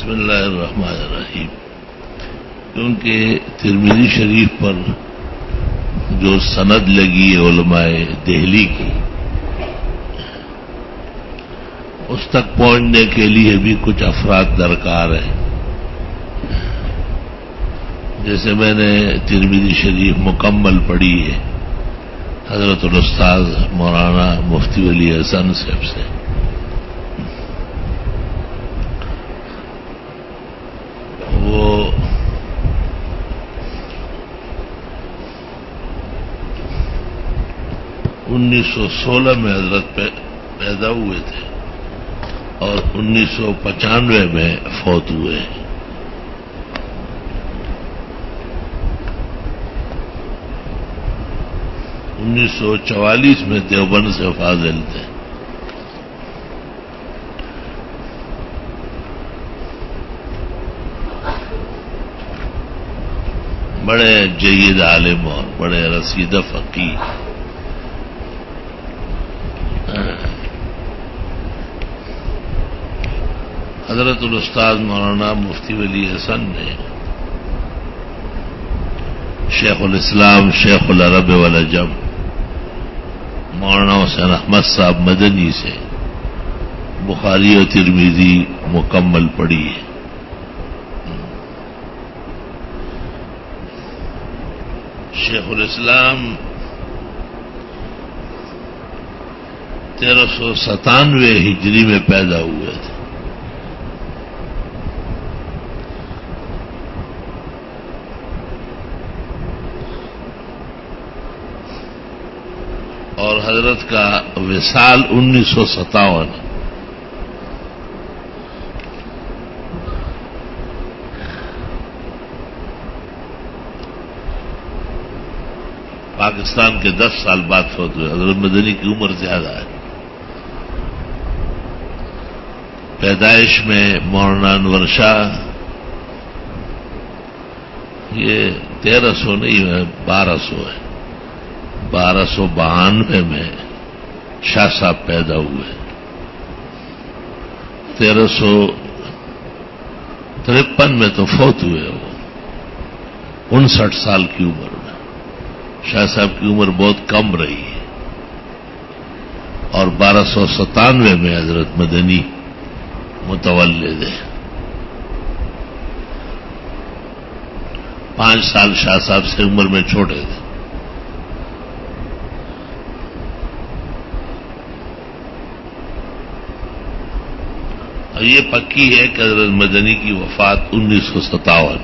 بسم اللہ الرحمن الرحیم. کیونکہ ترمذی شریف پر جو سند لگی ہے علماء دہلی کی، اس تک پہنچنے کے لیے بھی کچھ افراد درکار ہیں. جیسے میں نے ترمذی شریف مکمل پڑھی ہے حضرت الاستاذ مولانا مفتی ولی حسن صاحب سے. وہ انیس سو 16 میں حضرت پیدا ہوئے تھے اور 1995 میں فوت ہوئے. انیس سو 44 میں دیوبند سے فاضل تھے. بڑے جید عالم اور بڑے رسیدہ فقیہ. حضرت الاستاذ مولانا مفتی ولی حسن نے شیخ الاسلام شیخ العرب والعجم مولانا حسین احمد صاحب مدنی سے بخاری و ترمذی مکمل پڑھی ہے. شیخ الاسلام 1397 ہجری میں پیدا ہوئے تھے. اور حضرت کا وصال 1957. پاکستان کے 10 سال بعد فوت ہوئے. حضرت مدنی کی عمر زیادہ ہے. پیدائش میں مولانا انور شاہ یہ 1300 نہیں ہے 1200 ہے. 1292 میں شاہ صاحب پیدا ہوئے. 1353 میں تو فوت ہوئے. وہ 59 سال کی عمر میں. شاہ صاحب کی عمر بہت کم رہی ہے. اور 1297 میں حضرت مدنی متولد ہے. 5 سال شاہ صاحب سے عمر میں چھوٹے تھے. اور یہ پکی ہے کہ حضرت مدنی کی وفات 1957.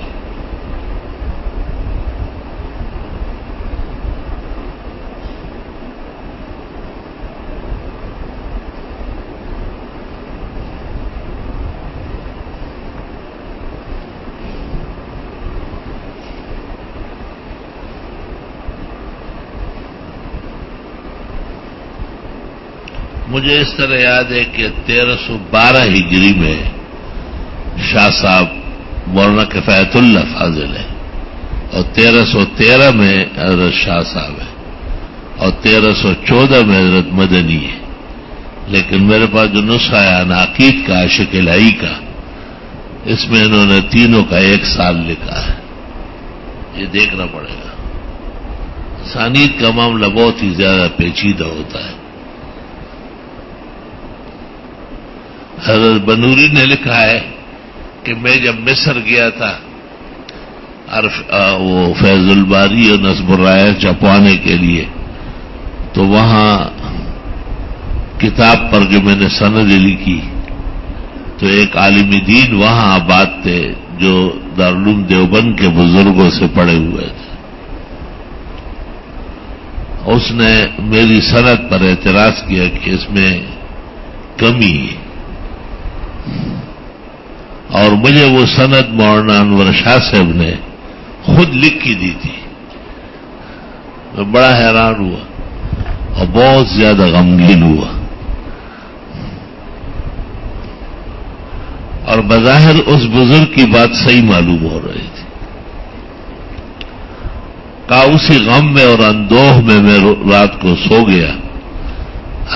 مجھے اس طرح یاد ہے کہ 1312 ہجری میں شاہ صاحب مولانا کفایت اللہ فاضل ہے اور 1313 میں حضرت شاہ صاحب ہے اور 1314 میں حضرت مدنی ہے. لیکن میرے پاس جو نسخہ ہے عناقید کا عاشق الہی کا، اس میں انہوں نے تینوں کا 1 سال لکھا ہے. یہ دیکھنا پڑے گا. اسانید کا معاملہ بہت ہی زیادہ پیچیدہ ہوتا ہے. حضرت بنوری نے لکھا ہے کہ میں جب مصر گیا تھا وہ فیض الباری اور نصب الرائے چھپوانے کے لیے، تو وہاں کتاب پر جو میں نے سند لکھی تو ایک عالم دین وہاں آباد تھے جو دارالعلوم دیوبند کے بزرگوں سے پڑھے ہوئے تھے. اس نے میری سند پر اعتراض کیا کہ اس میں کمی ہے، اور مجھے وہ سند مولانا انور شاہ صاحب نے خود لکھ کے دی تھی. میں بڑا حیران ہوا اور بہت زیادہ غمگین ہوا. اور بظاہر اس بزرگ کی بات صحیح معلوم ہو رہی تھی. اسی غم میں اور اندوہ میں رات کو سو گیا.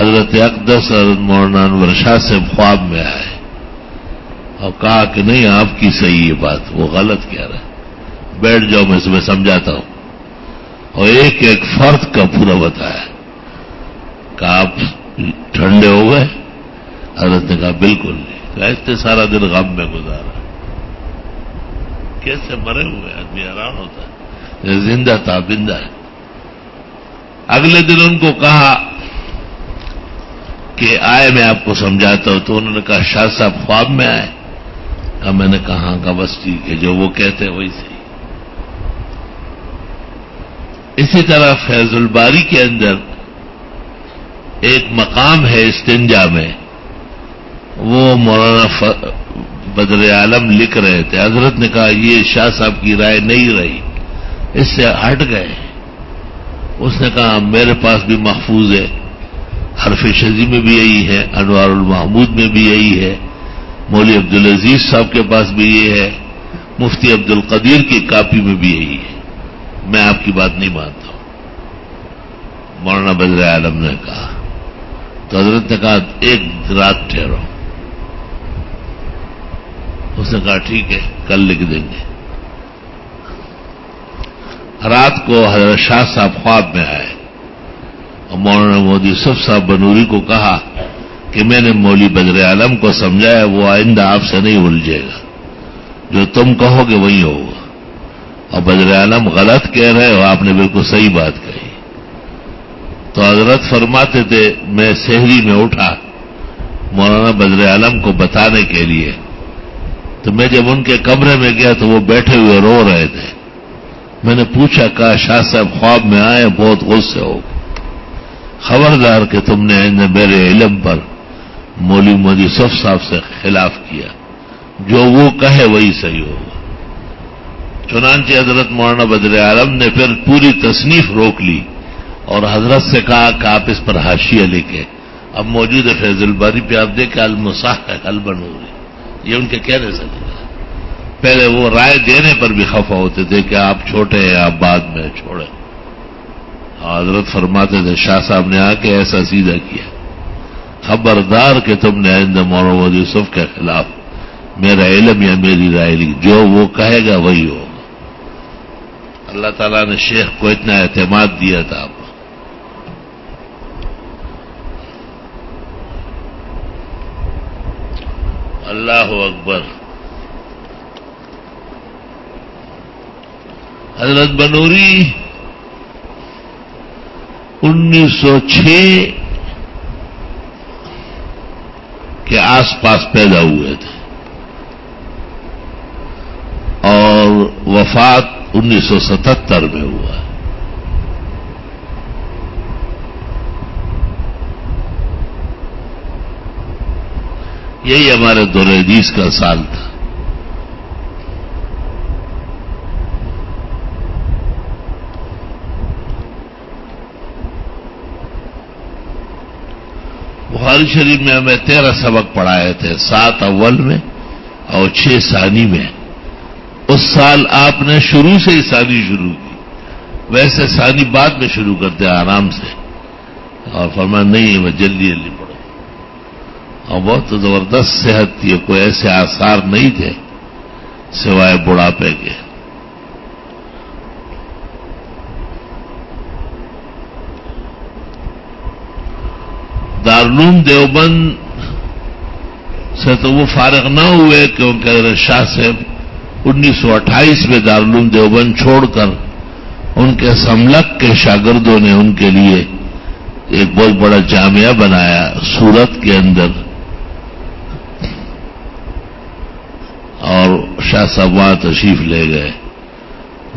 حضرت اقدس حضرت مولانا انور شاہ صاحب خواب میں آئے اور کہا کہ نہیں آپ کی صحیح ہے بات، وہ غلط کہہ رہا ہے، بیٹھ جاؤ میں تمہیں سمجھاتا ہوں، اور ایک ایک فرد کا پورا بتایا کہ آپ ٹھنڈے ہو گئے؟ حضرت نے کہا بالکل نہیں، کہا اتنے سارا دن غم میں گزارا، کیسے مرے ہوئے آدمی حیران ہوتا ہے، زندہ تھا بندہ ہے۔ اگلے دن ان کو کہا کہ آئے میں آپ کو سمجھاتا ہوں، تو انہوں نے کہا شاہ صاحب خواب میں آئے؟ میں نے کہا ہاں، بس ٹھیک ہے، جو وہ کہتے ہیں وہی صحیح۔ اسی طرح فیض الباری کے اندر ایک مقام ہے استنجا میں، وہ مولانا بدر عالم لکھ رہے تھے، حضرت نے کہا یہ شاہ صاحب کی رائے نہیں رہی، اس سے ہٹ گئے۔ اس نے کہا میرے پاس بھی محفوظ ہے، حرف شذی میں بھی یہی ہے، انوار المحمود میں بھی یہی ہے، مولوی عبدالعزیز صاحب کے پاس بھی یہ ہے، مفتی عبد القدیر کی کاپی میں بھی یہی ہے، میں آپ کی بات نہیں مانتا ہوں۔ مولانا بدر عالم نے کہا، تو حضرت نے کہا ایک رات ٹھہرو۔ اس نے کہا ٹھیک ہے، کل لکھ دیں گے۔ رات کو حضرت شاہ صاحب خواب میں آئے اور مولانا مودودی یوسف صاحب بنوری کو کہا کہ میں نے مولوی بدر عالم کو سمجھایا، وہ آئندہ آپ سے نہیں الجھے گا، جو تم کہو گے وہی ہوگا، اور بدر عالم غلط کہہ رہے ہو، آپ نے بالکل صحیح بات کہی۔ تو حضرت فرماتے تھے میں سحری میں اٹھا مولانا بدر عالم کو بتانے کے لیے، تو میں جب ان کے کمرے میں گیا تو وہ بیٹھے ہوئے رو رہے تھے۔ میں نے پوچھا، کہا شاہ صاحب خواب میں آئے، بہت غصے ہو گئے، خبردار کہ تم نے میرے علم پر مولوی مودودی یوسف صاحب سے خلاف کیا، جو وہ کہے وہی صحیح ہوگا۔ چنانچہ حضرت مولانا بدر عالم نے پھر پوری تصنیف روک لی اور حضرت سے کہا کہ آپ اس پر حاشیہ لکھیں۔ اب موجود ہے فیض الباری پہ، آپ دیکھیں المصحح البنوری، یہ ان کے کہنے سے لگا۔ پہلے وہ رائے دینے پر بھی خفا ہوتے تھے کہ آپ چھوٹے ہیں، آپ بعد میں چھوڑیں۔ حضرت فرماتے تھے شاہ صاحب نے آ کے ایسا سیدھا کیا، خبردار کہ تم نے آئندہ مولانا مودودی یوسف کے خلاف میرا علم یا میری رائے لی، جو وہ کہے گا وہی ہوگا۔ اللہ تعالیٰ نے شیخ کو اتنا اعتماد دیا تھا آپ کو۔ اللہ اکبر۔ حضرت بنوری 1906 کے آس پاس پیدا ہوئے تھے اور وفات 1977 میں ہوا۔ یہی ہمارے دور حدیث کا سال تھا۔ بخاری شریف میں ہمیں 13 سبق پڑھائے تھے، 7 اول میں اور 6 ثانی میں۔ اس سال آپ نے شروع سے ہی ثانی شروع کی، ویسے ثانی بعد میں شروع کرتے آرام سے، اور فرمایا نہیں میں جلدی جلدی پڑھو، اور بہت زبردست صحت تھی، کوئی ایسے آثار نہیں تھے سوائے بڑھاپے کے۔ دارالعلوم دیوبند سے تو وہ فارغ نہ ہوئے کیونکہ شاہ صاحب 1928 میں دارالعلوم دیوبند چھوڑ کر ان کے سملک کے شاگردوں نے ان کے لیے ایک بہت بڑا جامعہ بنایا سورت کے اندر، اور شاہ صاحب وہاں تشریف لے گئے۔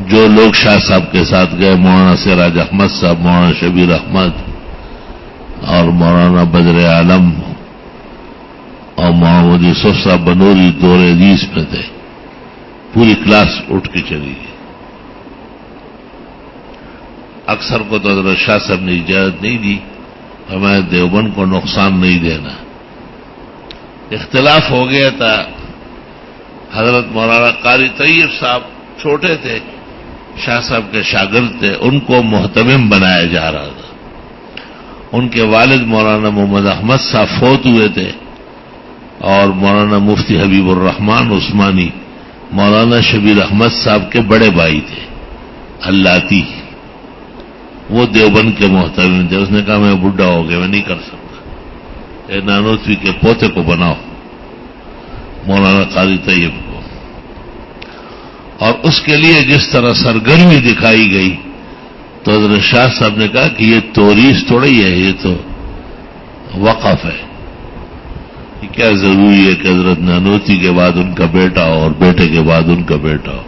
جو لوگ شاہ صاحب کے ساتھ گئے، مولانا سراج احمد صاحب، مولانا شبیر احمد اور مولانا بدر عالم اور مولانا مودودی یوسف صاحب بنوری دور حدیث میں تھے، پوری کلاس اٹھ کے چلی گئی۔ اکثر کو تو حضرت شاہ صاحب نے اجازت نہیں دی، ہمیں دیوبند کو نقصان نہیں دینا۔ اختلاف ہو گیا تھا۔ حضرت مولانا قاری طیب صاحب چھوٹے تھے، شاہ صاحب کے شاگرد تھے، ان کو محتمم بنایا جا رہا تھا۔ ان کے والد مولانا محمد احمد صاحب فوت ہوئے تھے، اور مولانا مفتی حبیب الرحمان عثمانی مولانا شبیر احمد صاحب کے بڑے بھائی تھے اللاتی، وہ دیوبند کے محترم تھے. اس نے کہا میں بڈھا ہو گیا، میں نہیں کر سکتا، اے نانوتوی کے پوتے کو بناؤ مولانا قاضی طیب کو. اور اس کے لیے جس طرح سرگرمی دکھائی گئی تو حضرت شاہ صاحب نے کہا کہ یہ توریث تھوڑی ہے، یہ تو وقف ہے. یہ کیا ضروری ہے کہ حضرت نانوتوی کے بعد ان کا بیٹا ہو اور بیٹے کے بعد ان کا بیٹا ہو.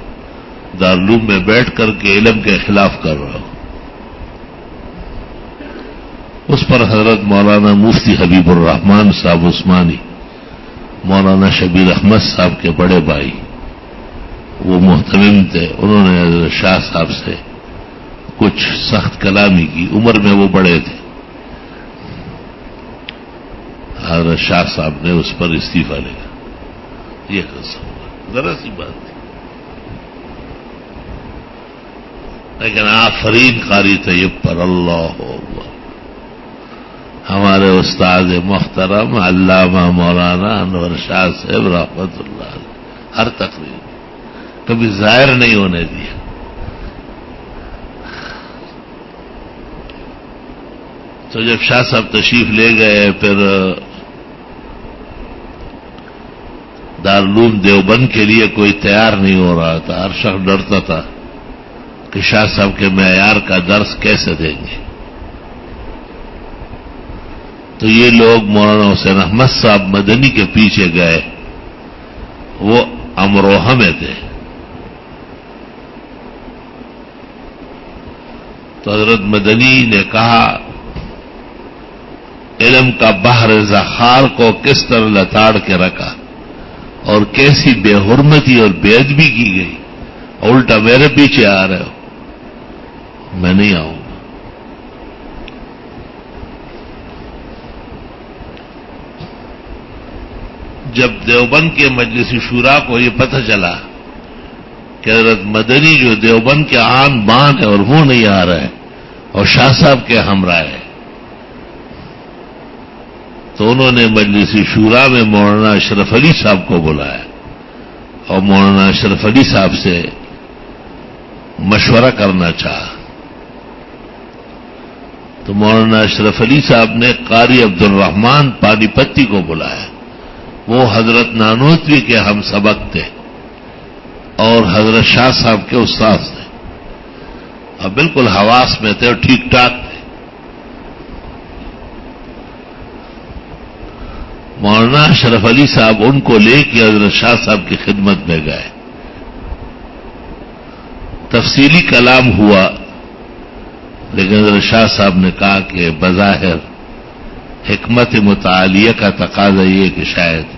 دارالعلوم میں بیٹھ کر کے علم کے خلاف کر رہا ہو. اس پر حضرت مولانا مفتی حبیب الرحمان صاحب عثمانی مولانا شبیر احمد صاحب کے بڑے بھائی، وہ محتمم تھے، انہوں نے حضرت شاہ صاحب سے کچھ سخت کلامی کی. عمر میں وہ بڑے تھے. حضرت شاہ صاحب نے اس پر استعفیٰ لیا. یہ قصہ ہوا، ذرا سی بات تھی، لیکن آفرین قاری طیب پر اللہ اکبر. ہمارے استاد محترم علامہ مولانا انور شاہ صاحب رحمت اللہ علیہ ہر تقریر کبھی ظاہر نہیں ہونے دیا. تو جب شاہ صاحب تشریف لے گئے، پھر دارالعلوم دیوبند کے لیے کوئی تیار نہیں ہو رہا تھا. ہر شخص ڈرتا تھا کہ شاہ صاحب کے معیار کا درس کیسے دیں گے. تو یہ لوگ مولانا حسین احمد صاحب مدنی کے پیچھے گئے، وہ امروہہ میں تھے. تو حضرت مدنی نے کہا علم کا بحر زخار کو کس طرح لتاڑ کے رکھا اور کیسی بے حرمتی اور بے ادبی کی گئی، الٹا میرے پیچھے آ رہے ہو. میں نہیں آؤں گا. جب دیوبند کے مجلس شورا کو یہ پتہ چلا کہ حضرت مدنی جو دیوبند کے آن بان ہے اور وہ نہیں آ رہا ہے اور شاہ صاحب کے ہمراہ ہے، تو انہوں نے مجلس شورا میں مولانا اشرف علی صاحب کو بلایا اور مولانا اشرف علی صاحب سے مشورہ کرنا چاہا. تو مولانا اشرف علی صاحب نے قاری عبد الرحمان پانی پتی کو بلایا. وہ حضرت نانوتوی کے ہم سبق تھے اور حضرت شاہ صاحب کے استاد تھے اور بالکل حواس میں تھے اور ٹھیک ٹھاک تھے. مولانا اشرف علی صاحب ان کو لے کے حضرت شاہ صاحب کی خدمت میں گئے. تفصیلی کلام ہوا، لیکن حضرت شاہ صاحب نے کہا کہ بظاہر حکمت متعالیہ کا تقاضا یہ کہ شاید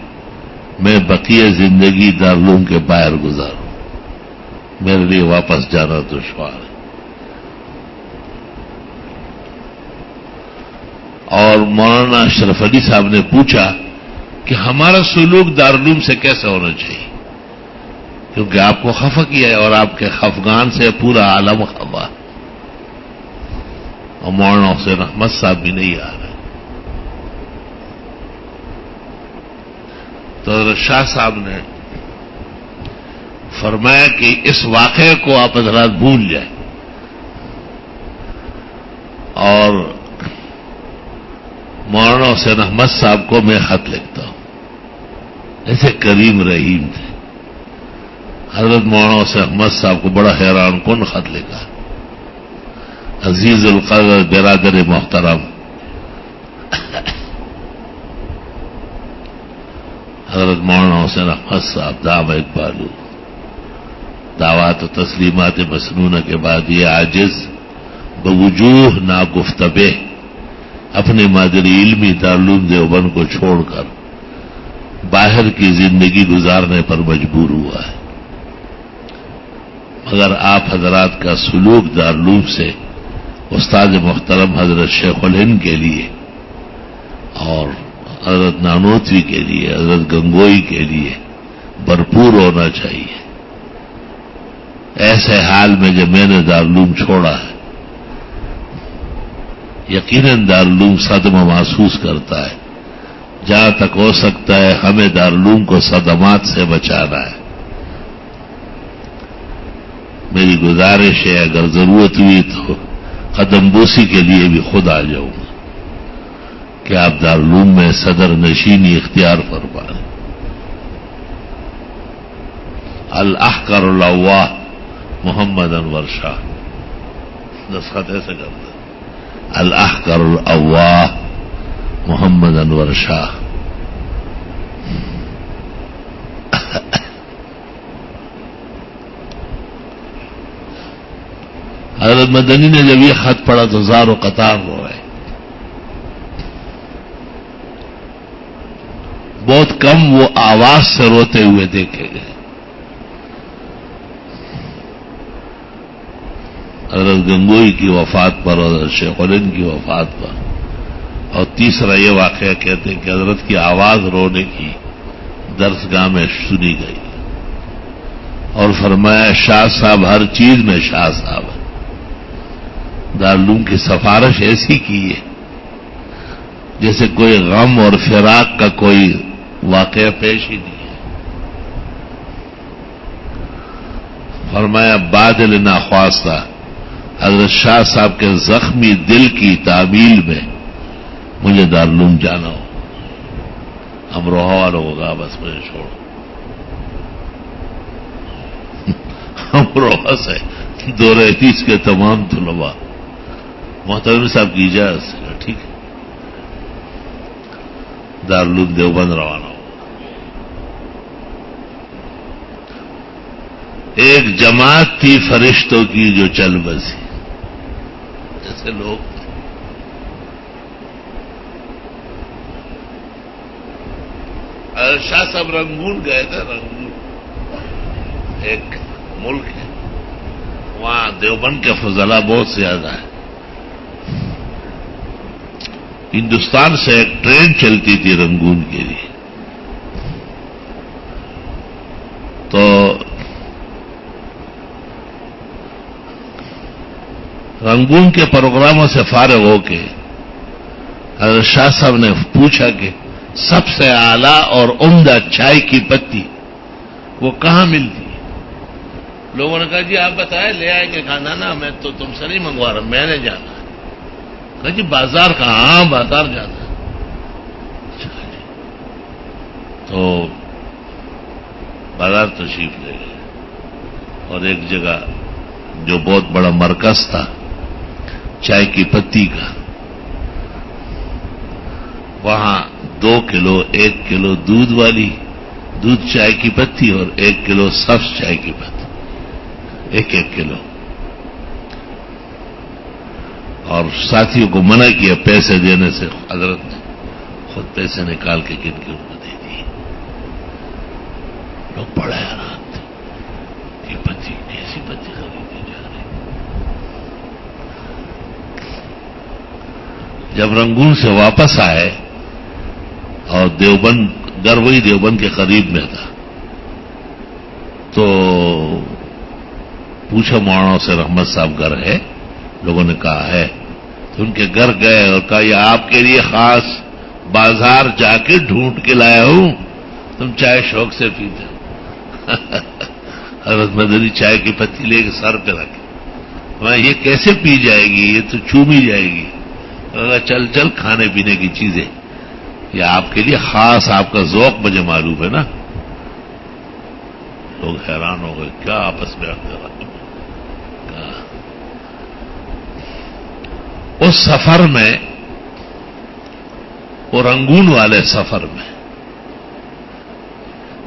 میں بقیہ زندگی دارالعلوم کے باہر گزاروں، میرے لیے واپس جانا دشوار ہے. اور مولانا اشرف علی صاحب نے پوچھا کہ ہمارا سلوک دارالعلوم سے کیسا ہونا چاہیے، کیونکہ آپ کو خفا کیا ہے اور آپ کے خفگان سے پورا عالم خفا، اور مولانا حسین احمد صاحب بھی نہیں آ رہے. تو حضرت شاہ صاحب نے فرمایا کہ اس واقعے کو آپ حضرات بھول جائیں اور مولانا حسین احمد صاحب کو میں خط لکھتا ہوں. ایسے کریم رحیم تھے. حضرت مولانا حسین احمد صاحب کو بڑا حیران کن خط لکھا. عزیز القدر برادر محترم، حضرت مولانا حسین احمد صاحب دام اقبالو، دعوات و تسلیمات مسنونہ کے بعد یہ عاجز بوجوہ ناگفتبے اپنے مادری علمی دارالعلوم دیوبند کو چھوڑ کر باہر کی زندگی گزارنے پر مجبور ہوا ہے. مگر آپ حضرات کا سلوک دارالعلوم سے استاد محترم حضرت شیخ الہند کے لیے اور حضرت نانوتوی کے لیے، حضرت گنگوئی کے لیے بھرپور ہونا چاہیے. ایسے حال میں جب میں نے دارالعلوم چھوڑا ہے، یقیناً دارالعلوم صدمہ محسوس کرتا ہے جہاں تک ہو سکتا ہے ہمیں دارالعلوم کو صدمات سے بچانا ہے. میری گزارش ہے اگر ضرورت ہوئی تو قدم بوسی کے لیے بھی خود آ جاؤں گا کہ آپ دارالعلوم میں صدر نشینی اختیار فرمائیں. الاحقر الاواہ محمد انور شاہ. دستخط ایسے کرتے ہیں. الاحقر الاواہ محمد انور شاہ. حضرت مدنی نے جب یہ خط پڑھا تو زار و قطار روئے. بہت کم وہ آواز سے روتے ہوئے دیکھے گئے. حضرت گنگوئی کی وفات پر اور حضرت شیخ الہند کی وفات پر. اور تیسرا یہ واقعہ کہتے ہیں کہ حضرت کی آواز رونے کی درسگاہ میں سنی گئی اور فرمایا شاہ صاحب ہر چیز میں شاہ صاحب. دارالعلوم کی سفارش ایسی کی ہے جیسے کوئی غم اور فراق کا کوئی واقعہ پیش ہی نہیں ہے. فرمایا بادل ناخواستہ حضرت شاہ صاحب کے زخمی دل کی تعمیل میں مجھے دارالعلوم جانا ہو. امروہہ والوں ہوگا بس مجھے چھوڑو. امروہہ سے دور حدیث کے تمام طلباء محترم صاحب کی اجازت سے ٹھیک ہے دارالعلوم دیوبند روانہ ہو. ایک جماعت تھی فرشتوں کی جو چل بسی. جیسے لوگ شاہ صاحب رنگون گئے تھے. رنگون ایک ملک ہے وہاں دیوبند کے فضلہ بہت زیادہ ہے. ہندوستان سے ایک ٹرین چلتی تھی رنگون کے لیے. تو رنگون کے پروگراموں سے فارغ ہو کے حضرت شاہ صاحب نے پوچھا کہ سب سے اعلیٰ اور عمدہ چائے کی پتی وہ کہاں ملتی ہے؟ لوگوں نے کہا جی آپ بتائیں لے آئے کہ کھانا نا میں تو تم سے نہیں منگوا رہا میں نے جانا ہے. کہا جی بازار کہاں؟ ہاں بازار جانا ہے. تو بازار تشریف لے گئے اور ایک جگہ جو بہت بڑا مرکز تھا چائے کی پتی کا وہاں 2 کلو 1 کلو دودھ والی دودھ چائے کی پتی اور 1 کلو سبز چائے کی پتی 1 کلو. اور ساتھیوں کو منع کیا پیسے دینے سے. حضرت نے خود پیسے نکال کے کن کے ان کو دے دیے. لوگ بڑے حیران تھے کہ پتی ایسی پتی خریدی جا رہی. جب رنگون سے واپس آئے اور دیوبند گھر وہی دیوبند کے قریب میں تھا تو پوچھا مولانا سے رحمت صاحب گھر ہے؟ لوگوں نے کہا ہے. تو ان کے گھر گئے اور کہا یہ آپ کے لیے خاص بازار جا کے ڈھونڈ کے لایا ہوں تم چائے شوق سے پیتے ہو. حضرت مدنی چائے کی پتی لے کے سر پہ رکھے. میں یہ کیسے پی جائے گی؟ یہ تو چومی جائے گی. چل چل کھانے پینے کی چیزیں یہ آپ کے لیے خاص آپ کا ذوق مجھے معلوم ہے نا. لوگ حیران ہو گئے کیا آپس میں اس سفر میں وہ رنگون والے سفر میں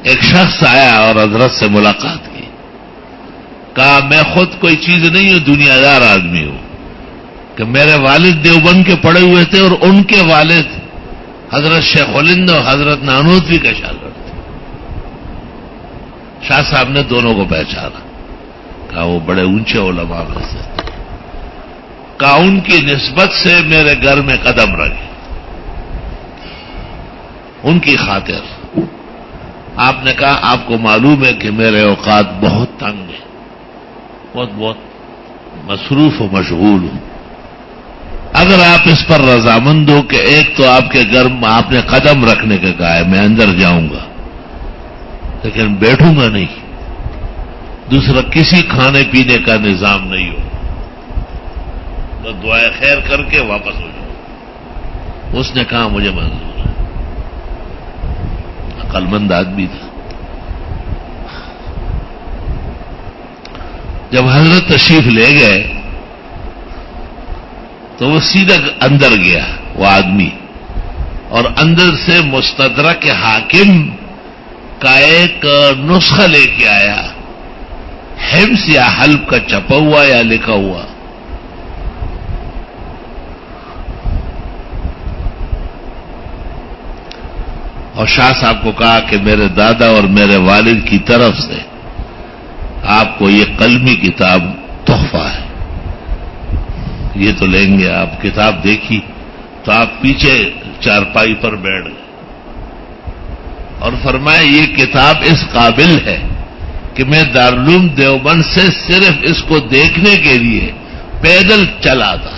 ایک شخص آیا اور حضرت سے ملاقات کی. کہا میں خود کوئی چیز نہیں ہوں دنیا دار آدمی ہوں کہ میرے والد دیوبند کے پڑے ہوئے تھے اور ان کے والد حضرت شیخ الہند اور حضرت نانوتوی کا شاگرد تھے. شاہ صاحب نے دونوں کو پہچانا. کہا وہ بڑے اونچے علماء میں سے. کہا ان کی نسبت سے میرے گھر میں قدم رکھے ان کی خاطر. آپ نے کہا آپ کو معلوم ہے کہ میرے اوقات بہت تنگ ہیں بہت مصروف و مشغول ہوں. اگر آپ اس پر رضامند ہو کہ ایک تو آپ کے گھر میں آپ نے قدم رکھنے کا کہا ہے، میں اندر جاؤں گا لیکن بیٹھوں گا نہیں، دوسرا کسی کھانے پینے کا نظام نہیں ہو، بس دعائے خیر کر کے واپس ہو جاؤں۔ اس نے کہا مجھے منظور ہے، عقل مند آدمی تھا۔ جب حضرت تشریف لے گئے تو وہ سیدھا اندر گیا وہ آدمی، اور اندر سے مستدرک حاکم کا ایک نسخہ لے کے آیا، حمص یا حلب کا چھپا ہوا یا لکھا ہوا۔ اور شاہ صاحب کو کہا کہ میرے دادا اور میرے والد کی طرف سے آپ کو یہ قلمی کتاب تحفہ ہے، یہ تو لیں گے آپ۔ کتاب دیکھی تو آپ پیچھے چارپائی پر بیٹھ گئے اور فرمایا یہ کتاب اس قابل ہے کہ میں دارالعلوم دیوبند سے صرف اس کو دیکھنے کے لیے پیدل چلا تھا،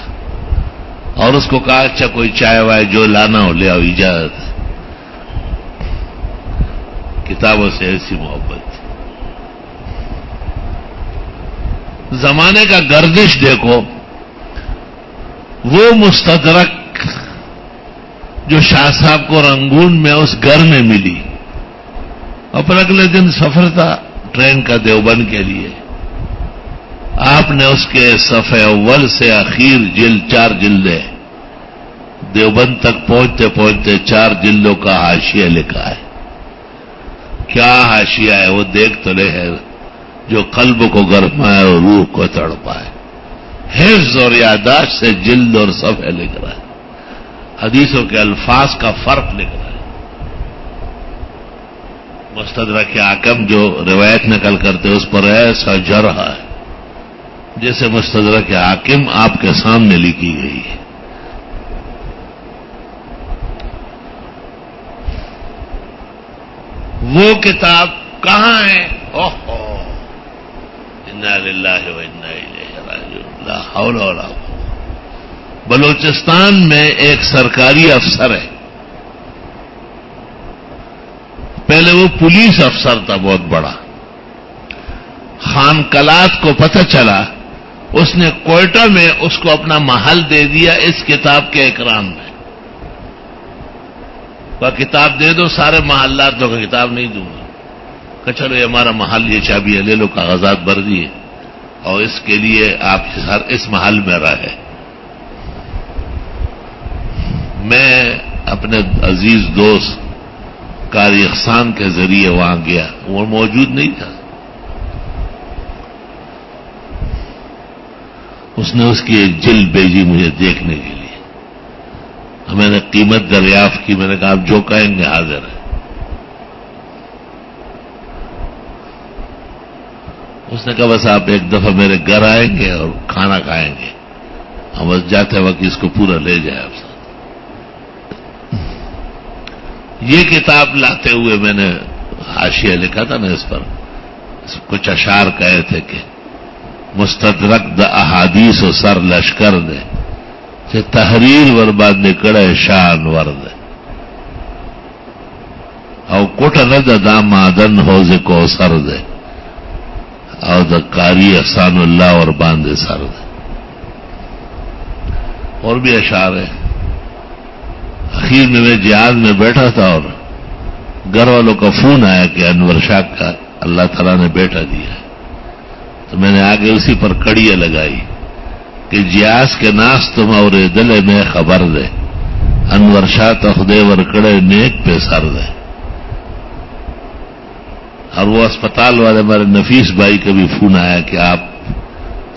اور اس کو کہا اچھا کوئی چائے وائے جو لانا ہو لے آؤ، اجازت ہے۔ کتابوں سے ایسی محبت تھی۔ زمانے کا گردش دیکھو، وہ مستدرک جو شاہ صاحب کو رنگون میں اس گھر میں ملی، اور پھر اگلے دن سفر تھا ٹرین کا دیوبند کے لیے، آپ نے اس کے صفحے اول سے اخیر جلد 4 جلدیں دیوبند تک پہنچتے پہنچتے 4 جلدوں کا حاشیہ لکھا ہے۔ کیا حاشیہ ہے وہ دیکھ تو لے، ہے جو قلب کو گرمائے اور روح کو تڑپائے، حفظ اور یادداشت سے جلد اور صفحے لکھ رہا ہے، حدیثوں کے الفاظ کا فرق لکھ رہا ہے۔ مستدرک حاکم جو روایت نقل کرتے اس پر ایسا جرح ہے جیسے مستدرک حاکم آپ کے سامنے لکھی گئی ہے۔ وہ کتاب کہاں ہے؟ اوہو، انا للہ و انا الیہ راجعون، لا حول ولا قوة۔ بلوچستان میں ایک سرکاری افسر ہے، پہلے وہ پولیس افسر تھا بہت بڑا، خان کلات کو پتہ چلا، اس نے کوئٹہ میں اس کو اپنا محل دے دیا اس کتاب کے اکرام میں۔ وہ کتاب دے دو، سارے محلات کو کتاب نہیں دوں گا، کہ چلو یہ ہمارا محل، یہ چابی ہے، لے لو، کاغذات بھر دیے، اور اس کے لیے آپ اس محل میں رہے۔ میں اپنے عزیز دوست قاری احسان کے ذریعے وہاں گیا، وہ موجود نہیں تھا، اس نے اس کی ایک جلد بھیجی مجھے دیکھنے کے لیے، میں نے قیمت دریافت کی، میں نے کہا آپ جو کہیں گے حاضر ہے۔ اس نے کہا بس آپ ایک دفعہ میرے گھر آئیں گے اور کھانا کھائیں گے، ہم بس جاتے وقت اس کو پورا لے جائیں آپ ساتھ۔ یہ کتاب لاتے ہوئے میں نے حاشیہ لکھا تھا نا، اس پر کچھ اشعار کہے تھے کہ مستدرک د احادیث و سر لشکر دے کہ تحریر ورباد نکڑے شان ورد او کٹ ند دا مادن حوض کو سر دے او دا قاری احسان اللہ اور باندے سر دے۔ اور بھی اشعار ہے۔ اخیر میں جہاز میں بیٹھا تھا اور گھر والوں کا فون آیا کہ انور شاہ کا اللہ تعالیٰ نے بیٹا دیا ہے، تو میں نے آگے اسی پر کڑیاں لگائی کہ جیاز کے ناس تم اور دل میں خبر دے، انور شاہ تخدے ورکڑے نیک پہ سر دے۔ اور وہ اسپتال والے ہمارے نفیس بھائی کا بھی فون آیا کہ آپ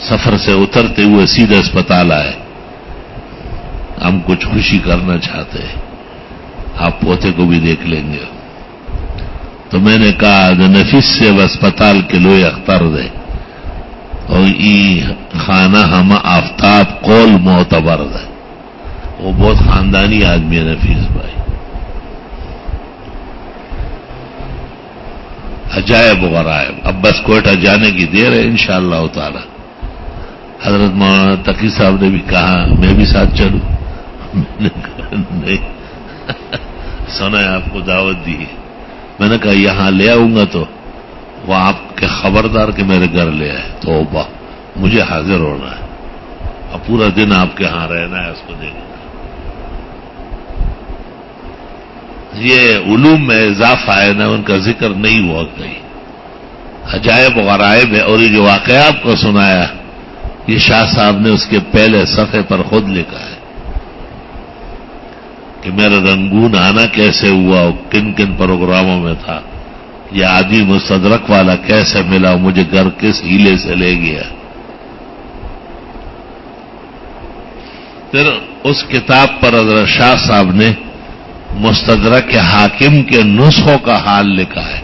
سفر سے اترتے ہوئے سیدھے اسپتال آئے، ہم کچھ خوشی کرنا چاہتے ہیں، آپ پوتے کو بھی دیکھ لیں گے۔ تو میں نے کہا نفیس سے وہ اسپتال کے لوئے اختر دے اور ای خانہ ہم آفتاب قول معتبر ہے۔ وہ بہت خاندانی آدمی ہے نفیس بھائی۔ عجائب و غرائب۔ اب بس کوئٹہ جانے کی دیر ہے انشاءاللہ تعالی، حضرت مولانا تقی صاحب نے بھی کہا میں بھی ساتھ چلوں. میں نے کہا نہیں, سنا ہے آپ کو دعوت دی ہے. میں نے کہا یہاں لے آؤں گا تو وہ آپ کے خبردار کہ میرے گھر لے آئے. توبہ, مجھے حاضر ہونا ہے, اب پورا دن آپ کے ہاں رہنا ہے, اس کو دیکھنا. یہ علوم میں اضافہ ہے نا, ان کا ذکر نہیں ہوا کہیں. عجائب و غرائب ہے. اور یہ جو واقعہ آپ کو سنایا یہ شاہ صاحب نے اس کے پہلے صفحے پر خود لکھا ہے کہ میرا رنگون آنا کیسے ہوا, کن کن پروگراموں میں تھا, یہ آدمی مستدرک والا کیسے ملا, مجھے گھر کس ہیلے سے لے گیا. پھر اس کتاب پر حضرت شاہ صاحب نے مستدرک حاکم کے نسخوں کا حال لکھا ہے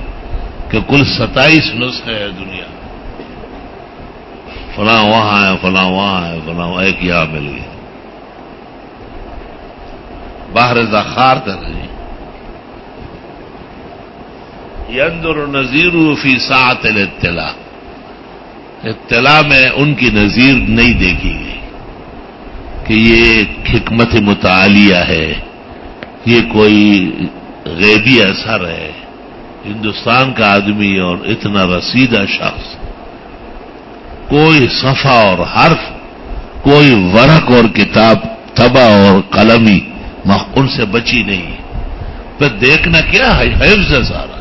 کہ کل 27 نسخے ہے دنیا میں. فلاں وہاں ہے, فلاں وہاں ہے, فلاں ایک یہاں مل گئی. باہر ذخار کر رہی ينظر نظیر فی ساعت الاطلاع. اطلاع میں ان کی نظیر نہیں دیکھی گئی کہ یہ حکمت متعالیہ ہے, یہ کوئی غیبی اثر ہے. ہندوستان کا آدمی اور اتنا رسیدہ شخص, کوئی صفحہ اور حرف, کوئی ورق اور کتاب طبع اور قلمی ان سے بچی نہیں. پھر دیکھنا کیا ہے, حفظ ہے سارا.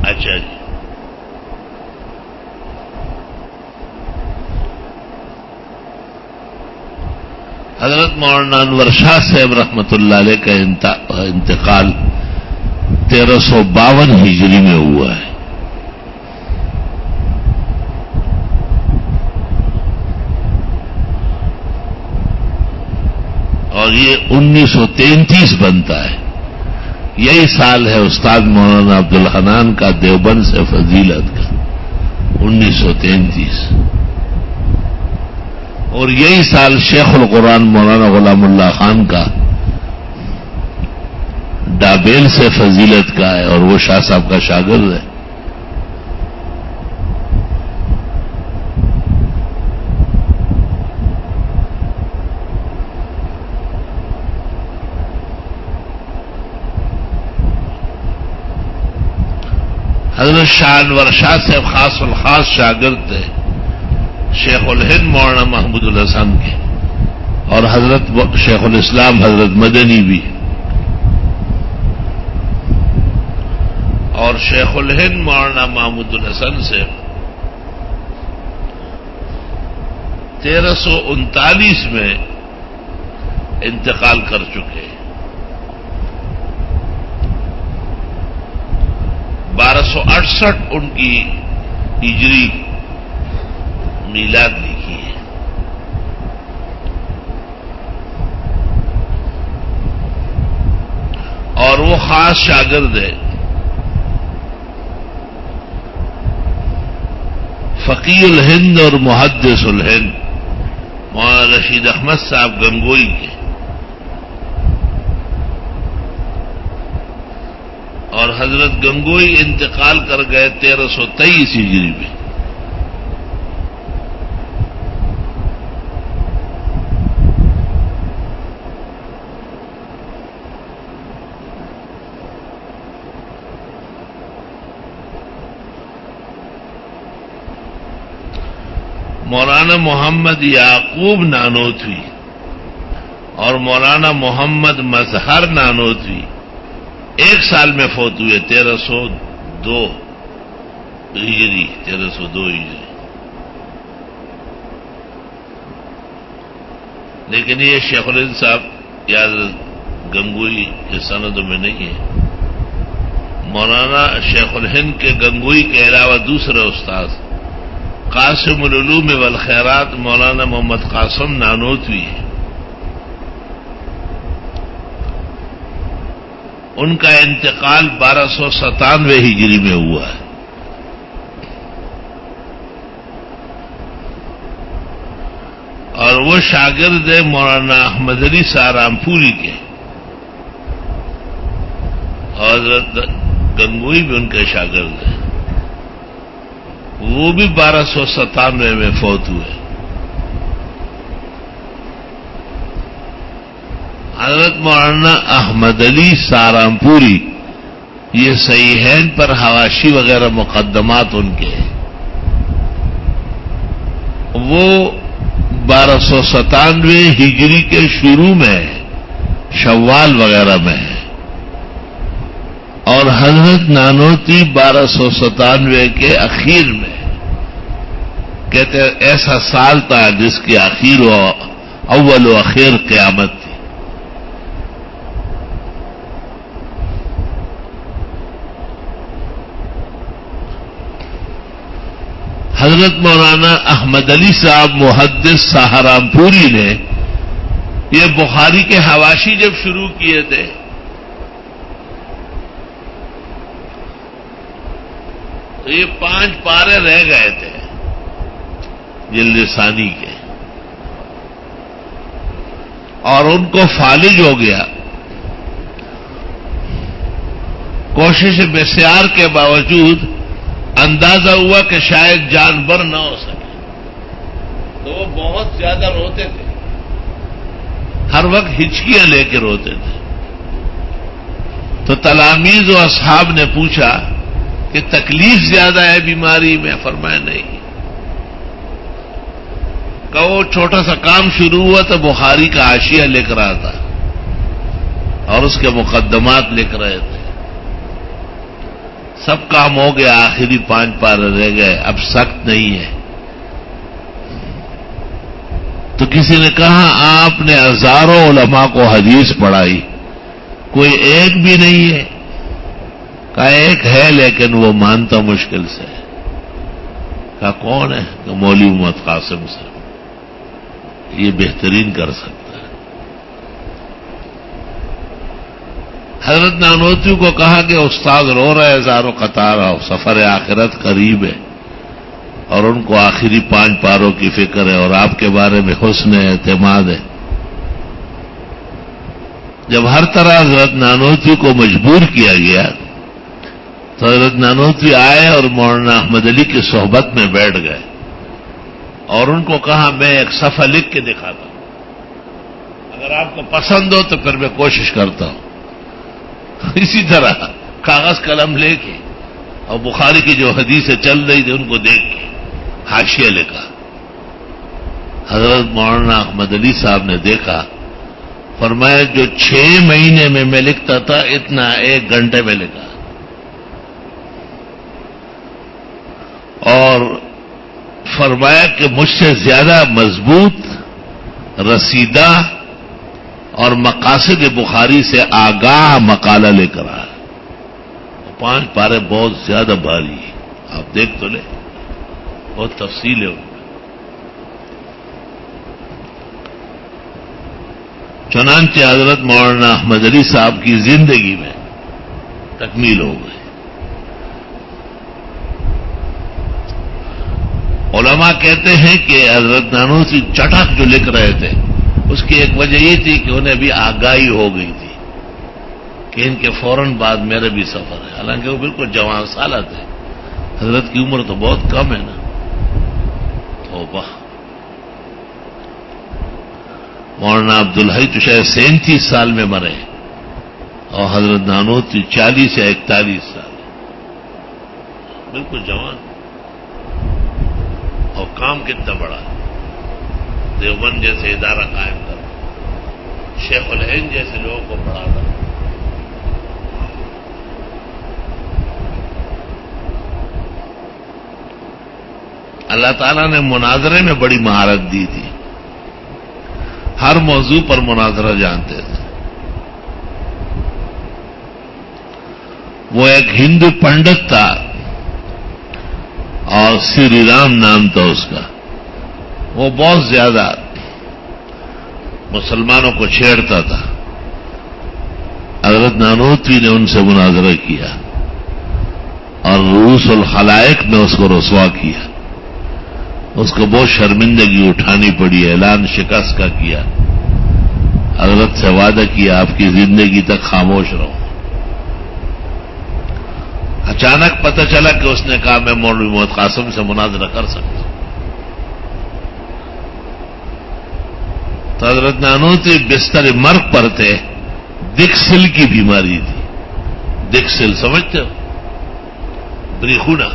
اچھا جی, حضرت مولانا انور شاہ صاحب رحمۃ اللہ علیہ کا انتقال 1352 ہجری میں ہوا ہے. اور یہ 1933 بنتا ہے. یہی سال ہے استاد مولانا عبدالحنان کا دیوبند سے فضیلت کا, 1933. اور یہی سال شیخ القرآن مولانا غلام اللہ خان کا ڈابیل سے فضیلت کا ہے, اور وہ شاہ صاحب کا شاگرد ہے. حضرت شاہ انور شاہ صاحب خاص الخاص شاگرد تھے شیخ الہند مولانا محمود الحسن کے, اور حضرت شیخ الاسلام حضرت مدنی بھی. اور شیخ الہند مولانا محمود الحسن سے 1339 میں انتقال کر چکے. 1268 ان کی ہجری میلاد لکھی ہے. اور وہ خاص شاگرد ہے فقیہ الہند اور محدث الہند مولانا رشید احمد صاحب گنگوئی کے. اور حضرت گنگوئی انتقال کر گئے 1323 ہجری میں. مولانا محمد یعقوب نانوتوی اور مولانا محمد مظہر نانوتوی ایک سال میں فوت ہوئے, 1302 ہجری. لیکن یہ شیخ الہند صاحب یا گنگوئی کے سندوں میں نہیں ہے. مولانا شیخ الہند کے گنگوئی کے علاوہ دوسرے استاد قاسم العلوم والخیرات مولانا محمد قاسم نانوتوی ہے. ان کا انتقال 1297 ہجری میں ہوا ہے. اور وہ شاگرد ہے مولانا احمد علی سارام پوری کے, اور گنگوئی بھی ان کے شاگرد ہیں. وہ بھی 1297 میں فوت ہوئے. حضرت مولانا احمد علی سہارنپوری، یہ صحیحین پر حواشی وغیرہ مقدمات ان کے ہیں، وہ 1297 ہجری کے شروع میں شوال وغیرہ میں ہے، اور حضرت نانوتوی 1297 کے اخیر میں. کہتے ہیں ایسا سال تھا جس کی آخر و اول و اخیر قیامت تھی. حضرت مولانا احمد علی صاحب محدث سہارنپوری نے یہ بخاری کے حواشی جب شروع کیے تھے تو یہ 5 پارے رہ گئے تھے جلد ثانی کے، اور ان کو فالج ہو گیا. کوشش بسیار کے باوجود اندازہ ہوا کہ شاید جانبر نہ ہو سکے، تو وہ بہت زیادہ روتے تھے، ہر وقت ہچکیاں لے کے روتے تھے. تو تلاميذ و اصحاب نے پوچھا کہ تکلیف زیادہ ہے بیماری میں؟ فرمایا نہیں. کہ وہ چھوٹا سا کام شروع ہوا تو بخاری کا حاشیہ لکھ رہا تھا اور اس کے مقدمات لکھ رہے تھے. سب کام ہو گیا، آخری 5 پارے رہ گئے، اب سخت نہیں ہے. تو کسی نے کہا آپ نے ہزاروں علماء کو حدیث پڑھائی، کوئی ایک بھی نہیں ہے؟ کہا ایک ہے لیکن وہ مانتا مشکل سے. کہا کون ہے؟ کہ مولوی محمد قاسم سے، یہ بہترین کر سکتا ہے. حضرت نانوتوی کو کہا کہ استاد رو رہے ہزاروں قطار، سفر آخرت قریب ہے اور ان کو آخری 5 پاروں کی فکر ہے اور آپ کے بارے میں حسن اعتماد ہے. جب ہر طرح حضرت نانوتوی کو مجبور کیا گیا تو حضرت نانوتوی آئے اور مولانا احمد علی کی صحبت میں بیٹھ گئے اور ان کو کہا میں ایک صفحہ لکھ کے دکھاتا ہوں، اگر آپ کو پسند ہو تو پھر میں کوشش کرتا ہوں. اسی طرح کاغذ قلم لے کے اور بخاری کی جو حدیثیں چل رہی تھی ان کو دیکھ کے حاشیہ لکھا. حضرت مولانا احمد علی صاحب نے دیکھا، فرمایا جو 6 مہینے میں لکھتا تھا اتنا 1 گھنٹے میں لکھا. اور فرمایا کہ مجھ سے زیادہ مضبوط، رسیدہ اور مقاصد بخاری سے آگاہ مقالہ لے کر آیا. 5 پارے بہت زیادہ بھاری، آپ دیکھ تو لیں، بہت تفصیل ہے ان میں. چنانچہ حضرت مولانا احمد علی صاحب کی زندگی میں تکمیل ہو گئی. علماء کہتے ہیں کہ حضرت نانوتوی چٹک جو لکھ رہے تھے اس کی ایک وجہ یہ تھی کہ انہیں بھی آگاہی ہو گئی تھی کہ ان کے فوراً بعد میرے بھی سفر ہے. حالانکہ وہ بالکل جوان سالہ تھے، حضرت کی عمر تو بہت کم ہے نا. توبہ. مولانا عبدالحی تو شاید 37 سال میں مرے اور حضرت نانوتوی 40 یا 41 سال، بالکل جوان. اور کام کتنا بڑا ہے، دیوبند جیسے ادارہ قائم کرنا، شیخ الہند جیسے لوگوں کو پڑھانا. اللہ تعالیٰ نے مناظرے میں بڑی مہارت دی تھی، ہر موضوع پر مناظرہ جانتے تھے. وہ ایک ہندو پنڈت تھا اور سری رام نام تھا اس کا. وہ بہت زیادہ مسلمانوں کو چھیڑتا تھا. حضرت نانوتوی نے ان سے مناظرہ کیا اور رؤوس الخلائق میں اس کو رسوا کیا. اس کو بہت شرمندگی اٹھانی پڑی، اعلان شکست کا کیا. حضرت سے وعدہ کیا آپ کی زندگی تک خاموش رہو. اچانک پتہ چلا کہ اس نے کہا میں مولوی محمد قاسم سے مناظرہ کر سکتا ہوں. تو حضرت نانوتوی بستر مرگ پر تھے. دکسل کی بیماری تھی. دکسل سمجھتے ہو؟ بریخونا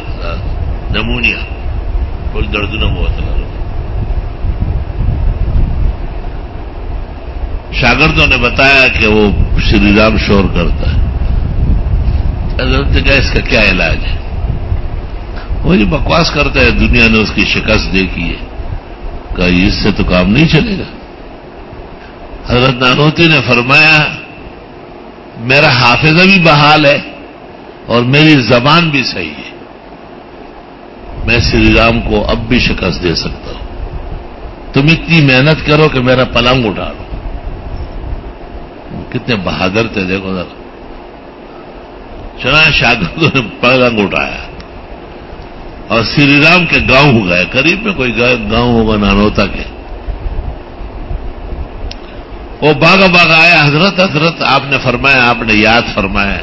نمونیا کل دردنا بہت لگا. شاگردوں نے بتایا کہ وہ شری رام شور کرتا ہے. حضرت نے کہا اس کا کیا علاج ہے؟ وہ جو بکواس کرتا ہے, دنیا نے اس کی شکست دیکھی ہے. کہا اس سے تو کام نہیں چلے گا. حضرت نانوتوی نے فرمایا میرا حافظہ بھی بحال ہے اور میری زبان بھی صحیح ہے, میں شری رام کو اب بھی شکست دے سکتا ہوں. تم اتنی محنت کرو کہ میرا پلنگ اٹھا لو. کتنے بہادر تھے دیکھو ذرا. چنانچہ شاگردوں نے پلنگ اٹھایا اور شری رام کے گاؤں گئے. قریب میں کوئی گاؤں ہوگا نانوتا کے. وہ باغا باغا آیا. حضرت آپ نے فرمایا, آپ نے یاد فرمایا.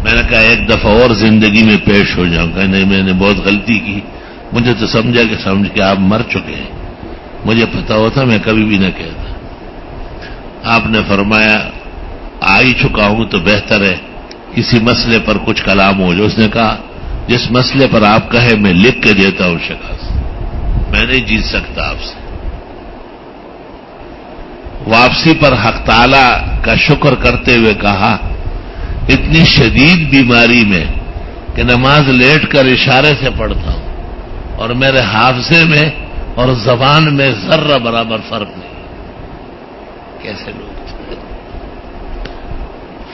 میں نے کہا ایک دفعہ اور زندگی میں پیش ہو جاؤں گا. نہیں, میں نے بہت غلطی کی. مجھے تو سمجھ کے آپ مر چکے ہیں. مجھے پتا ہوتا میں کبھی بھی نہ کہتا. آپ نے فرمایا آ ہی چکا ہوں تو بہتر ہے کسی مسئلے پر کچھ کلام ہو جو. اس نے کہا جس مسئلے پر آپ کہے میں لکھ کے دیتا ہوں شکست. میں نہیں جیت سکتا آپ سے. واپسی پر حق تعالی کا شکر کرتے ہوئے کہا اتنی شدید بیماری میں کہ نماز لیٹ کر اشارے سے پڑھتا ہوں اور میرے حافظے میں اور زبان میں ذرہ برابر فرق نہیں. کیسے لوگ تھے؟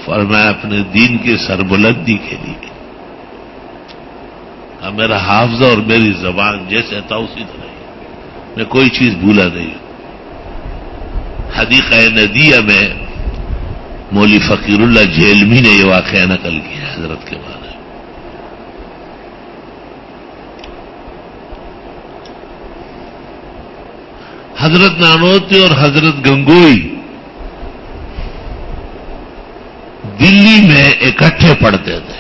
فرمایا اپنے دین کی سربلندی کے لیے میرا حافظہ اور میری زبان جیسے تھا اسی طرح ہے. میں کوئی چیز بھولا نہیں ہوں. حدیقہ ندیہ میں مولوی فقیر اللہ جیلمی نے یہ واقعہ نقل کیا حضرت کے بارے میں. حضرت نانوتوی اور حضرت گنگوئی دلی میں اکٹھے پڑھتے تھے.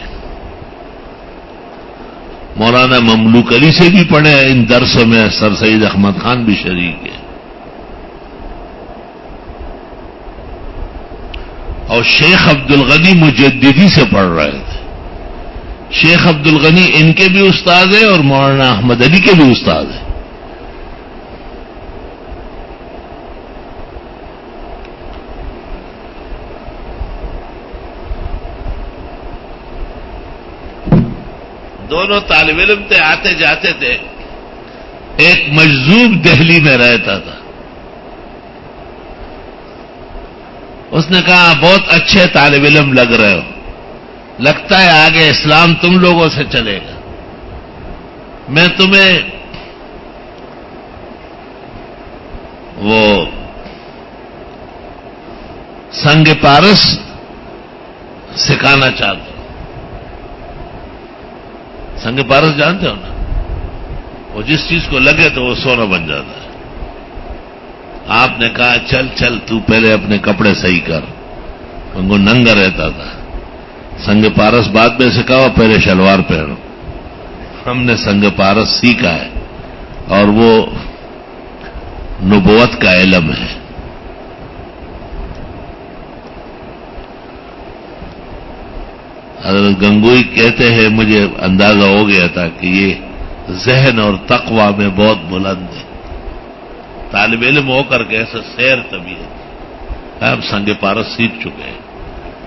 مولانا مملوک علی سے بھی پڑھے. ان درسوں میں سر سید احمد خان بھی شریک ہے. اور شیخ عبد الغنی مجددی سے پڑھ رہے تھے. شیخ عبد الغنی ان کے بھی استاد ہیں اور مولانا احمد علی کے بھی استاد ہیں. دونوں طالب علم تھے, آتے جاتے تھے. ایک مجذوب دہلی میں رہتا تھا. اس نے کہا بہت اچھے طالب علم لگ رہے ہو, لگتا ہے آگے اسلام تم لوگوں سے چلے گا. میں تمہیں وہ سنگ پارس سکھانا چاہتا ہوں. سنگ پارس جانتے ہو نا, وہ جس چیز کو لگے تو وہ سونا بن جاتا ہے. آپ نے کہا چل تو پہلے اپنے کپڑے صحیح کر. وہ ننگا رہتا تھا. سنگ پارس بعد میں سکھاؤ, پہلے شلوار پہنو. ہم نے سنگ پارس سیکھا ہے اور وہ نبوت کا علم ہے. حضرت گنگوئی کہتے ہیں مجھے اندازہ ہو گیا تھا کہ یہ ذہن اور تقوی میں بہت بلند ہے. طالب علم ہو کر کے ایسا سیر طبیعت. ہم سنگ پارس سیکھ چکے ہیں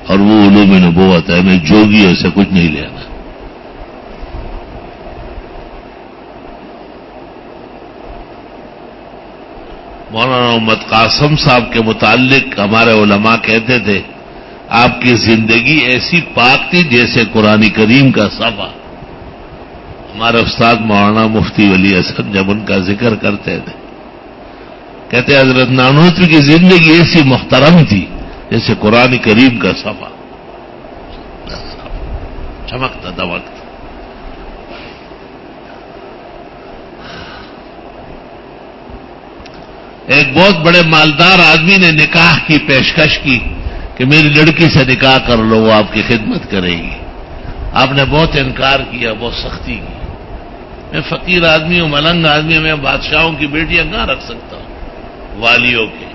اور وہ علوم نبوت ہے. میں جوگیوں سے کچھ نہیں لینا. مولانا محمد قاسم صاحب کے متعلق ہمارے علماء کہتے تھے آپ کی زندگی ایسی پاک تھی جیسے قرآن کریم کا صفحہ. ہمارے استاد مولانا مفتی ولی حسن جب ان کا ذکر کرتے تھے کہتے حضرت نانوتوی کی زندگی ایسی محترم تھی جیسے قرآن کریم کا صفحہ چمکتا دمکتا. ایک بہت بڑے مالدار آدمی نے نکاح کی پیشکش کی کہ میری لڑکی سے نکاح کر لو, وہ آپ کی خدمت کرے گی. آپ نے بہت انکار کیا، بہت سختی کی. میں فقیر آدمی ہوں، ملنگ آدمی ہوں، میں بادشاہوں کی بیٹیاں کہاں رکھ سکتا ہوں، والیوں کے.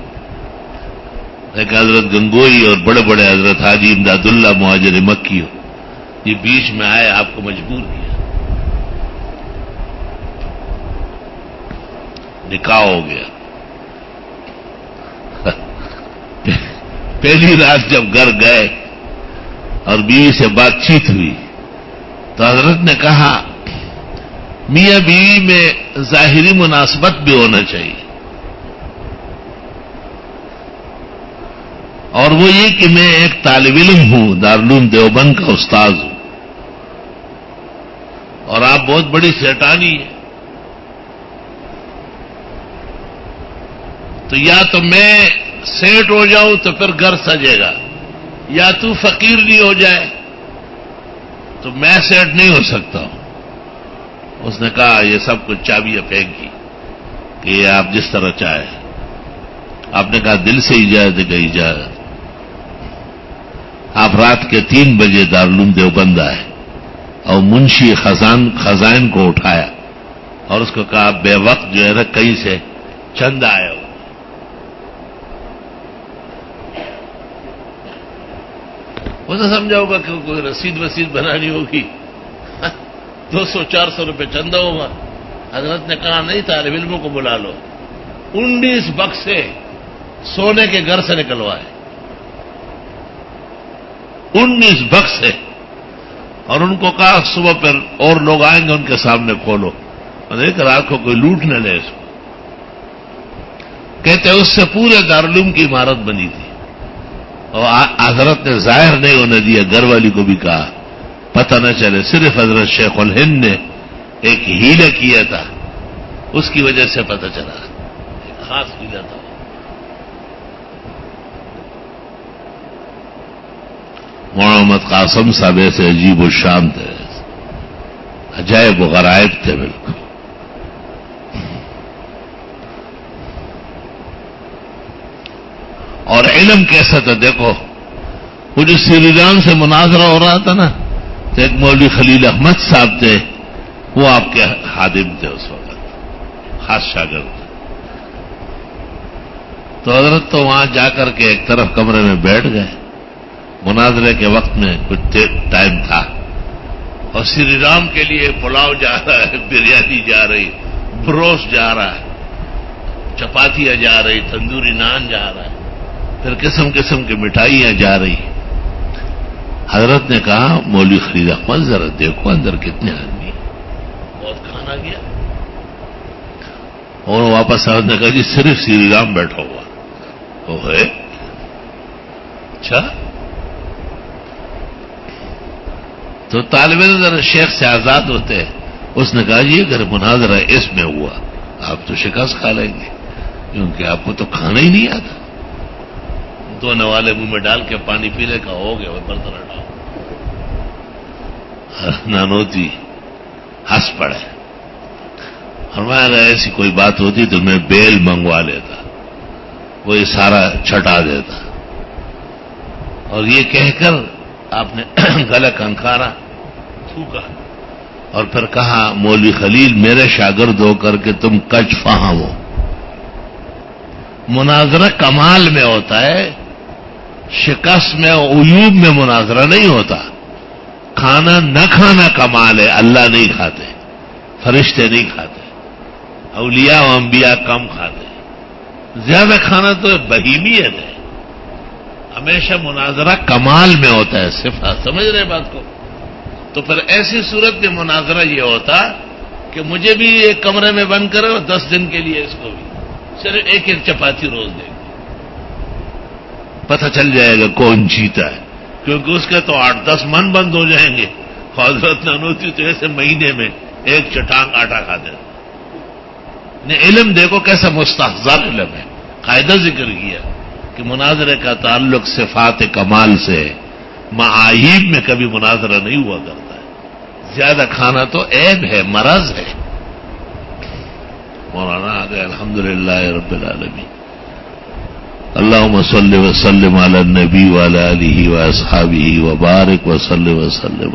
ایک حضرت گنگوئی اور بڑے بڑے حضرت حاجی امداد اللہ مہاجر مکی ہو، یہ بیچ میں آئے، آپ کو مجبور کیا، نکاح ہو گیا. پہلی رات جب گھر گئے اور بیوی سے بات چیت ہوئی تو حضرت نے کہا میاں بیوی میں ظاہری مناسبت بھی ہونا چاہیے، اور وہ یہ کہ میں ایک طالب علم ہوں، دارالعلوم دیوبند کا استاد ہوں، اور آپ بہت بڑی سیٹانی ہیں، تو یا تو میں سیٹ ہو جاؤں تو پھر گھر سجے گا، یا تو فقیر نہیں ہو جائے تو میں سیٹ نہیں ہو سکتا ہوں. اس نے کہا یہ سب کچھ چابیاں پھینکی کہ یہ آپ جس طرح چاہیں. آپ نے کہا دل سے اجازت ہے کہ اجازت. آپ رات کے 3 بجے دارالعلوم دیوبند آئے اور منشی خزائن کو اٹھایا اور اس کو کہا بے وقت جو ہے نا کہیں سے چند آئے ہو. وہ تو سمجھا ہوگا کہ کوئی رسید وسید بنانی ہوگی، 200-400 روپے چندہ ہوگا. حضرت نے کہا نہیں، طالب علموں کو بلا لو. 19 بکسے سونے کے گھر سے نکلوائے، 19 بکسے، اور ان کو کہا صبح پھر اور لوگ آئیں گے ان کے سامنے کھولو، اور ایک رات کو کوئی لوٹ نہ لے اس کو. کہتے اس سے پورے دارالعلوم کی عمارت بنی تھی، اور حضرت نے ظاہر نہیں ہونے دیا، گھر والی کو بھی کہا پتہ نہ چلے. صرف حضرت شیخ الہند نے ایک ہیلہ کیا تھا، اس کی وجہ سے پتہ چلا، ایک خاص ہیلہ تھا. محمد قاسم صاحب ایسے عجیب و شان تھے، عجائب و غرائب تھے بالکل. اور علم کیسا تھا دیکھو، وہ جو سری رام سے مناظرہ ہو رہا تھا نا، تو ایک مولوی خلیل احمد صاحب تھے، وہ آپ کے خادم تھے اس وقت، خاص شاگرد. تو حضرت تو وہاں جا کر کے ایک طرف کمرے میں بیٹھ گئے. مناظرے کے وقت میں کچھ ٹائم تھا، اور سری رام کے لیے پلاؤ جا رہا ہے، بریانی جا رہی، بروس جا رہا ہے، چپاتیاں جا رہی، تندوری نان جا رہا ہے، پھر قسم قسم کی مٹھائیاں جا رہی. حضرت نے کہا مولوی خلیل احمد ذرا دیکھو اندر کتنے آدمی، بہت کھانا گیا. اور واپس حضرت نے کہا جی صرف سری رام بیٹھا ہوا. وہ ہے اچھا. تو طالب علم ذرا شیخ سے آزاد ہوتے. اس نے کہا جی اگر مناظرہ اس میں ہوا آپ تو شکست کھا لیں گے، کیونکہ آپ کو تو کھانا ہی نہیں آتا. 2 نوالے منہ میں ڈال کے پانی پینے کا ہو گیا، وہ برتن ہٹاؤ. نانوتی ہنس پڑے. فرمایا اگر ایسی کوئی بات ہوتی تو میں بیل منگوا لیتا، وہ یہ سارا چھٹا دیتا. اور یہ کہہ کر آپ نے گلے کنکھارا تھوکا، اور پھر کہا مولوی خلیل میرے شاگرد ہو کر کے تم کچ فہم ہو. مناظرہ کمال میں ہوتا ہے، شکست میں عیوب میں مناظرہ نہیں ہوتا. کھانا نہ کھانا کمال ہے، اللہ نہیں کھاتے، فرشتے نہیں کھاتے، اولیاء و انبیاء کم کھاتے. زیادہ کھانا تو بہیمیت ہے. ہمیشہ مناظرہ کمال میں ہوتا ہے، صفات. سمجھ رہے بات کو؟ تو پھر ایسی صورت میں مناظرہ یہ ہوتا کہ مجھے بھی ایک کمرے میں بند کرو اور 10 دن کے لیے اس کو بھی صرف ایک چپاتی روز دیں گے، پتہ چل جائے گا کون جیتا ہے. کیونکہ اس کے تو 8-10 من بند ہو جائیں گے. حضرت نانوتی تو ایسے مہینے میں ایک چٹانگ آٹا کھاتے ہیں. علم دیکھو کیسا مستحضر علم ہے. قاعدہ ذکر کیا کہ مناظرے کا تعلق صفات کمال سے، معایب میں کبھی مناظرہ نہیں ہوا کرتا ہے. زیادہ کھانا تو عیب ہے، مرض ہے. مولانا آ گئے. الحمدللہ رب العالمین. اللہم صلی وسلم علی النبی وعلی آلہ واصحابہ وبارک وسلم وسلم.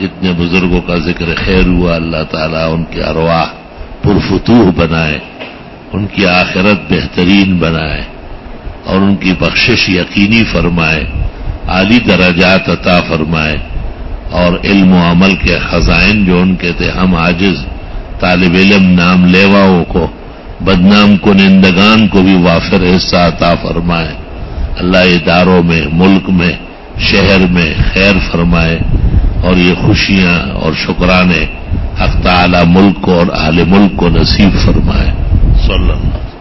جتنے بزرگوں کا ذکر خیر ہوا اللہ تعالیٰ ان کی ارواح پرفتوح بنائے، ان کی آخرت بہترین بنائے اور ان کی بخشش یقینی فرمائے، عالی درجات عطا فرمائے، اور علم و عمل کے خزائن جو ان کے تھے ہم عاجز طالب علم نام لیواؤں کو، بدنام کنندگان کو بھی وافر حصہ عطا فرمائے۔ اللہ اداروں میں، ملک میں، شہر میں خیر فرمائے، اور یہ خوشیاں اور شکرانے حق تعالی ملک کو اور اہل ملک کو نصیب فرمائے۔ صلی اللہ علیہ وسلم۔